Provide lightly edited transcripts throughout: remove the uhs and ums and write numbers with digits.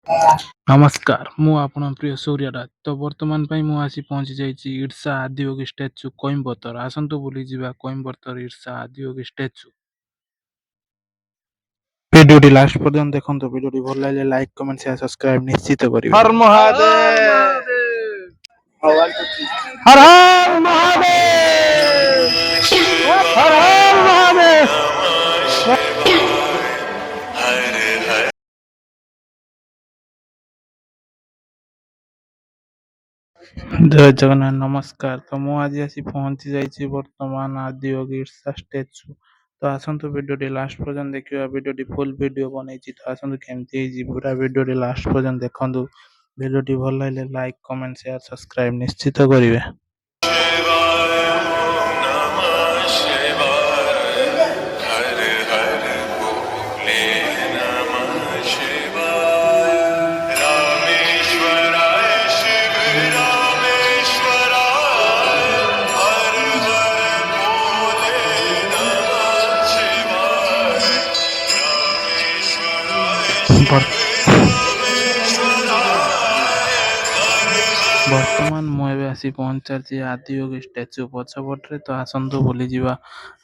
ନମସ୍କାର, ମୁଁ ଆପଣ ପ୍ରିୟ ସୂର୍ଯ୍ୟରାଜ। ତ ବର୍ତ୍ତମାନ ପାଇଁ ମୁଁ ଆସି ପହଞ୍ଚି ଯାଇଛି ଇର୍ଷା ଆଦିଯୋଗୀ ଷ୍ଟାଚ୍ୟୁ କୋଇମ୍ବତ୍ତର। ଆସନ୍ତୁ ବୁଲିଯିବା କୋଇମ୍ବତ୍ତର ଇର୍ଷା ଆଦିଯୋଗୀ ଷ୍ଟାଚ୍ୟୁ। ଭିଡ଼ିଓଟି ଲାଷ୍ଟ ପର୍ଯ୍ୟନ୍ତ ଦେଖନ୍ତୁ। ଭିଡ଼ିଓଟି ଭଲ ଲାଗିଲେ ଲାଇକ୍, କମେଣ୍ଟ, ସେୟାର, ସବସ୍କ୍ରାଇବ ନିଶ୍ଚିତ କରିବେ। हर महादेव ହର ହର ମହାଦେବ! ହର ହର ମହାଦେବ! ଜୟ ଜଗନ୍ନାଥ, ନମସ୍କାର। ତ ମୁଁ ଆଜି ଆସି ପହଞ୍ଚି ଯାଇଛି ବର୍ତ୍ତମାନ ଆଦିଯୋଗୀ ଇର୍ଷା ଷ୍ଟାଚ୍ୟୁ। ତ ଆସନ୍ତୁ ଭିଡ଼ିଓଟି ଲାଷ୍ଟ ପର୍ଯ୍ୟନ୍ତ ଦେଖିବା। ଭିଡ଼ିଓଟି ଫୁଲ୍ ଭିଡ଼ିଓ ବନେଇଛି, ତ ଆସନ୍ତୁ କେମିତି ହେଇଛି ପୁରା ଭିଡ଼ିଓଟି ଲାଷ୍ଟ ପର୍ଯ୍ୟନ୍ତ ଦେଖନ୍ତୁ। ଭିଡ଼ିଓଟି ଭଲ ଲାଗିଲେ ଲାଇକ୍, କମେଣ୍ଟ, ସେୟାର, ସବସ୍କ୍ରାଇବ ନିଶ୍ଚିତ କରିବେ। ବର୍ତ୍ତମାନ ମୁଁ ଏବେ ଆସି ପହଞ୍ଚାଛି ଆଦିଯୋଗୀ ଷ୍ଟାଚ୍ୟୁ ପଛପଟରେ। ତ ଆସନ୍ତୁ ବୁଲିଯିବା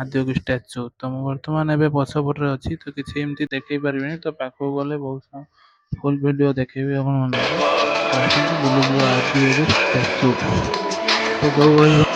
ଆଦିଯୋଗୀ ଷ୍ଟାଚ୍ୟୁ। ତ ମୁଁ ବର୍ତ୍ତମାନ ଏବେ ପଛପଟରେ ଅଛି, ତ କିଛି ଏମିତି ଦେଖେଇ ପାରିବିନି। ତ ପାଖକୁ ଗଲେ ବହୁତ ଫୁଲ୍ ଭିଡ଼ିଓ ଦେଖେଇବି ଆପଣମାନଙ୍କୁ। ତ ଆସନ୍ତୁ ବୁଲିଯିବା ଆଦିଯୋଗୀ ଷ୍ଟାଚ୍ୟୁ। ତ ଯୋଉ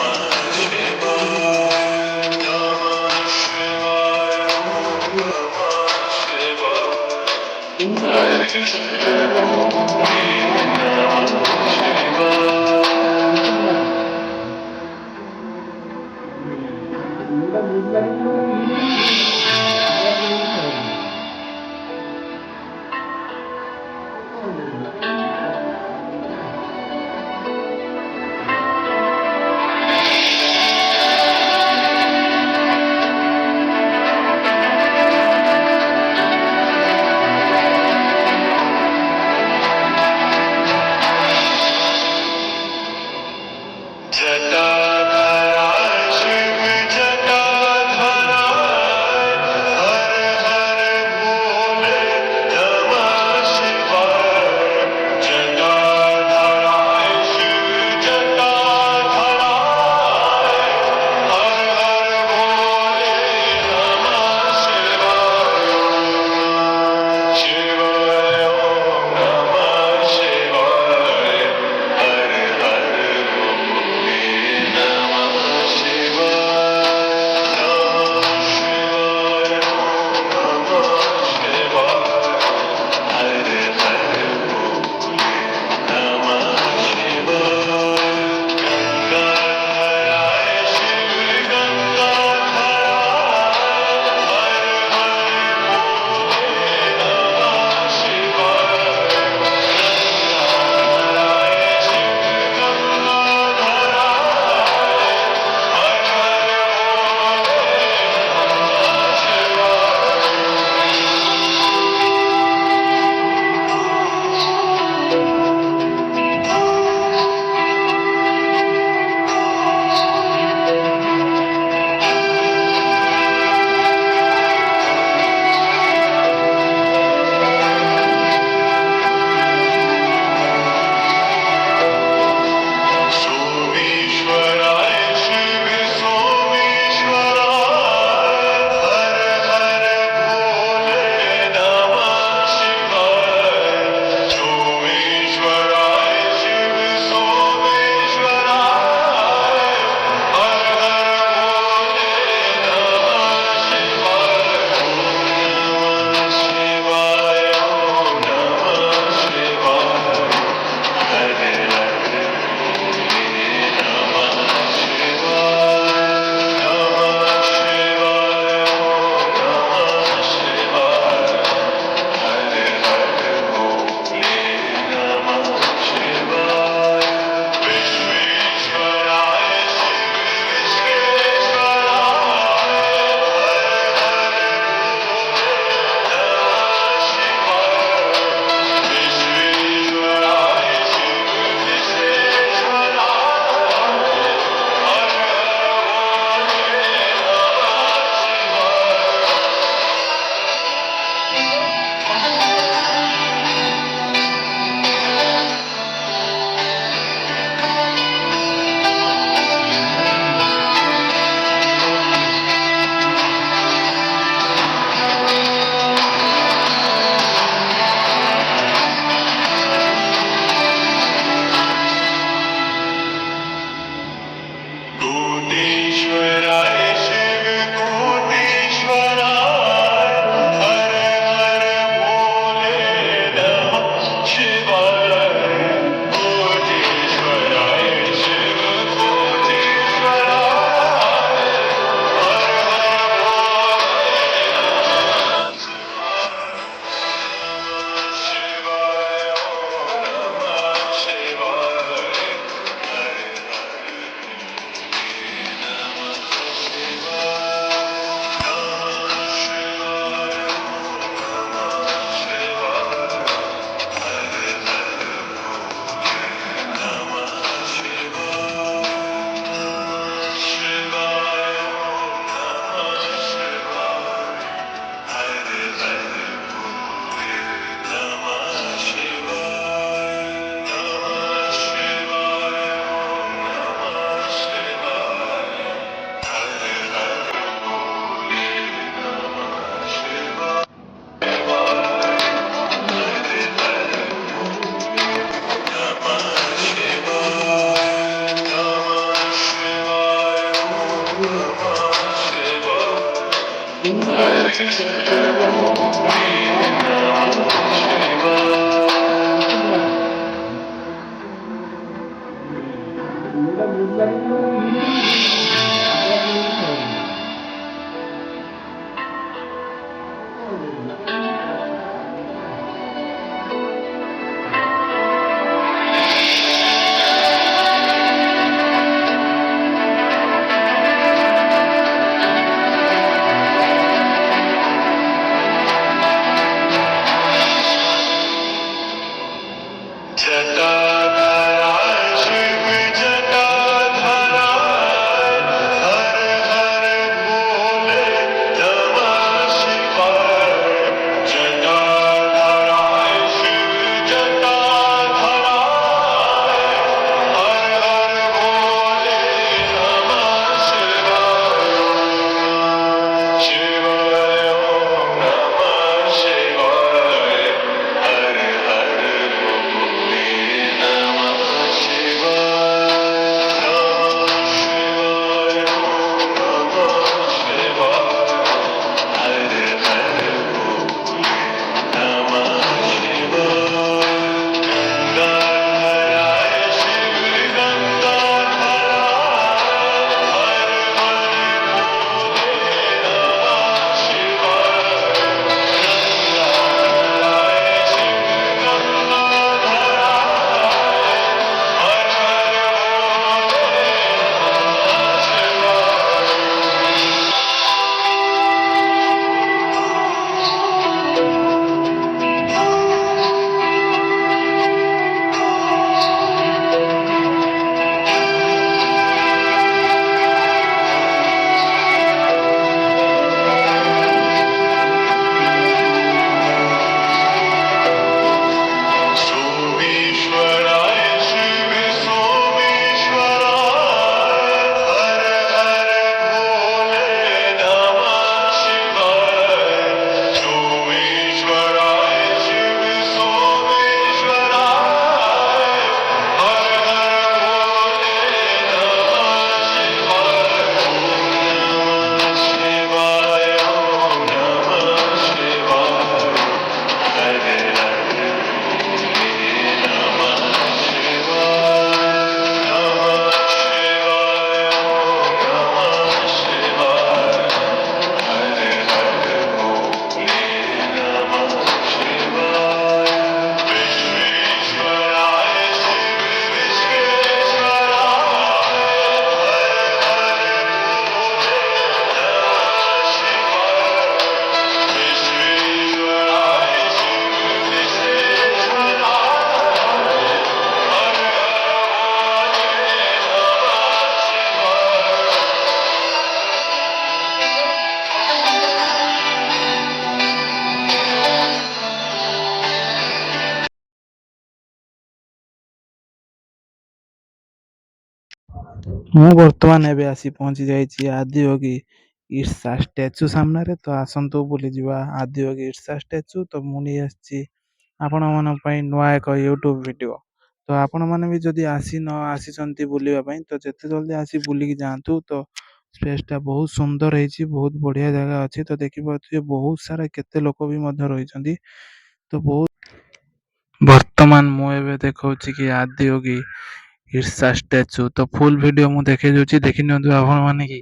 जटाधरा शिव जटाधरा हर हर बोले नमः शिवाय जटाधरा शिव जटाधरा हर हर बोले नमः शिवाय शिवाय ओम नमः शिवाय हर हर बोले नमः शिवाय नमः शिवाय ओम नमः शिवाय हर हर बोले नमः शिवाय गंगाधराय शिव गंगाधराय हर हर बोले नमः शिवाय गंगाधराय शिव गंगाधराय हर हर बोले सोमेश्वराय शिव सोमेश्वराय हर हर भोले नमः शिवाय सोमेश्वराय शिव सोमेश्वराय हर हर भोले नमः शिवाय ओम नमः शिवाय हर हर ମୁଁ ବର୍ତ୍ତମାନ ଏବେ ଆସି ପହଞ୍ଚି ଯାଇଛି ଆଦିଯୋଗୀ ଇର୍ଷା ଷ୍ଟାଚ୍ୟୁ ସାମ୍ନାରେ। ତ ଆସନ୍ତୁ ବୁଲିଯିବା ଆଦିଯୋଗୀ ଇର୍ଷା ଷ୍ଟାଚ୍ୟୁ। ତ ମୁଁ ନେଇ ଆସିଛି ଆପଣମାନଙ୍କ ପାଇଁ ନୂଆ ଏକ ୟୁଟ୍ୟୁବ ଭିଡ଼ିଓ। ତ ଆପଣମାନେ ବି ଯଦି ନ ଆସିଛନ୍ତି ବୁଲିବା ପାଇଁ ତ ଯେତେ ଜଲ୍ଦି ଆସି ବୁଲିକି ଯାଆନ୍ତୁ। ତ ସ୍ପେସ୍ଟା ବହୁତ ସୁନ୍ଦର ହେଇଛି, ବହୁତ ବଢ଼ିଆ ଜାଗା ଅଛି। ତ ଦେଖିପାରୁଥିବେ ବହୁତ ସାରା କେତେ ଲୋକ ବି ମଧ୍ୟ ରହିଛନ୍ତି। ତ ବର୍ତ୍ତମାନ ମୁଁ ଏବେ ଦେଖାଉଛି କି ଆଦିଯୋଗୀ ଇର୍ଷା ଷ୍ଟାଚ୍ୟୁ। ତ ଫୁଲ୍ ଭିଡ଼ିଓ ମୁଁ ଦେଖେଇ ଦେଉଛି, ଦେଖି ନିଅନ୍ତୁ ଆପଣମାନେ କି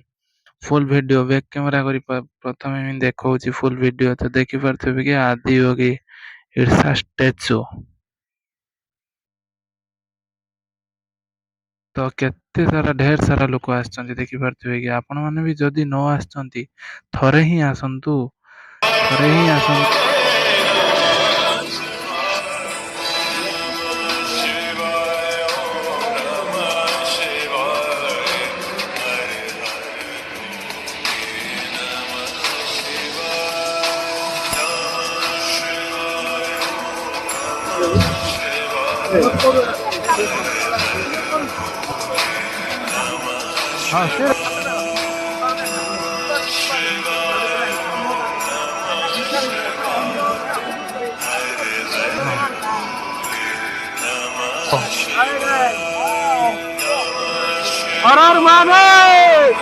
ଫୁଲ୍ ଭିଡ଼ିଓ ବ୍ୟାକ୍ କ୍ୟାମେରା କରି ପ୍ରଥମେ ମୁଁ ଦେଖାଉଛି ଫୁଲ୍ ଭିଡ଼ିଓ। ତ ଦେଖିପାରୁଥିବେ କି ଆଦିଯୋଗୀ ଇର୍ଷା ଷ୍ଟାଚ୍ୟୁ। ତ କେତେ ସାରା ଢେର ସାରା ଲୋକ ଆସିଛନ୍ତି ଦେଖିପାରୁଥିବେ କି ଆପଣମାନେ ବି ଯଦି ନ ଆସିଛନ୍ତି ଥରେ ହିଁ ଆସନ୍ତୁ, ଥରେ ହିଁ ଆସନ୍ତୁ। हर हर महादेव।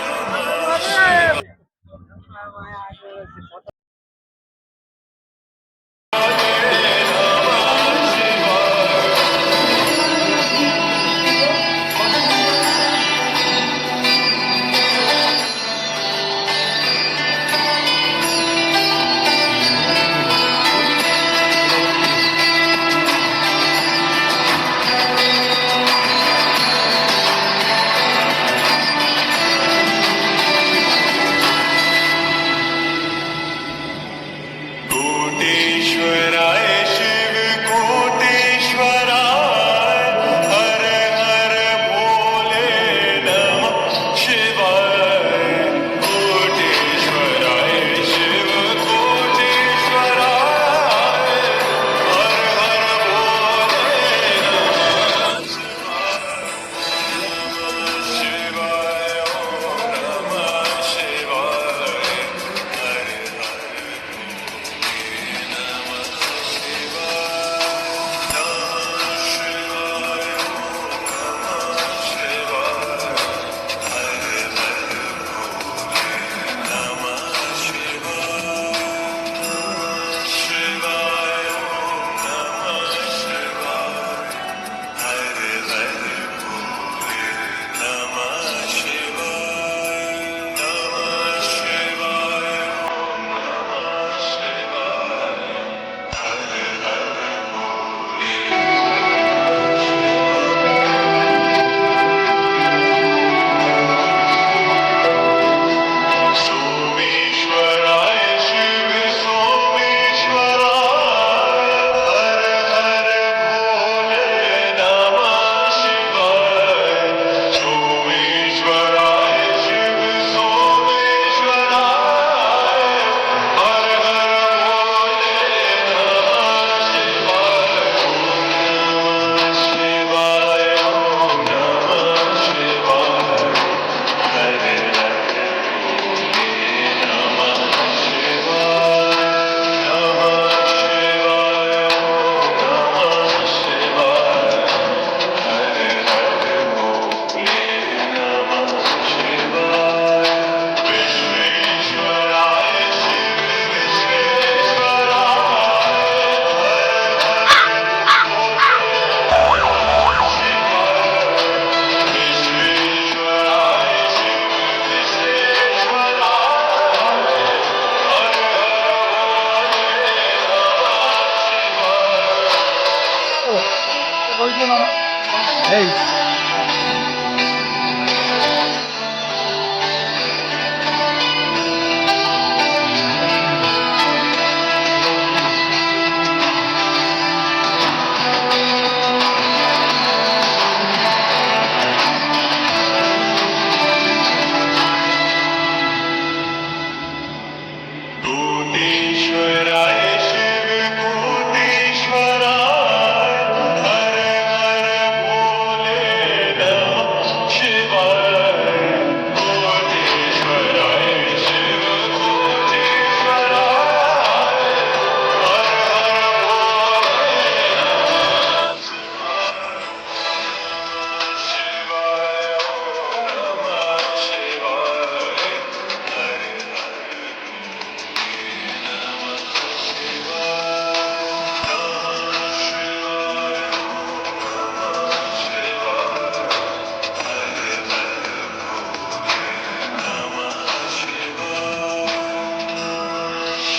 এই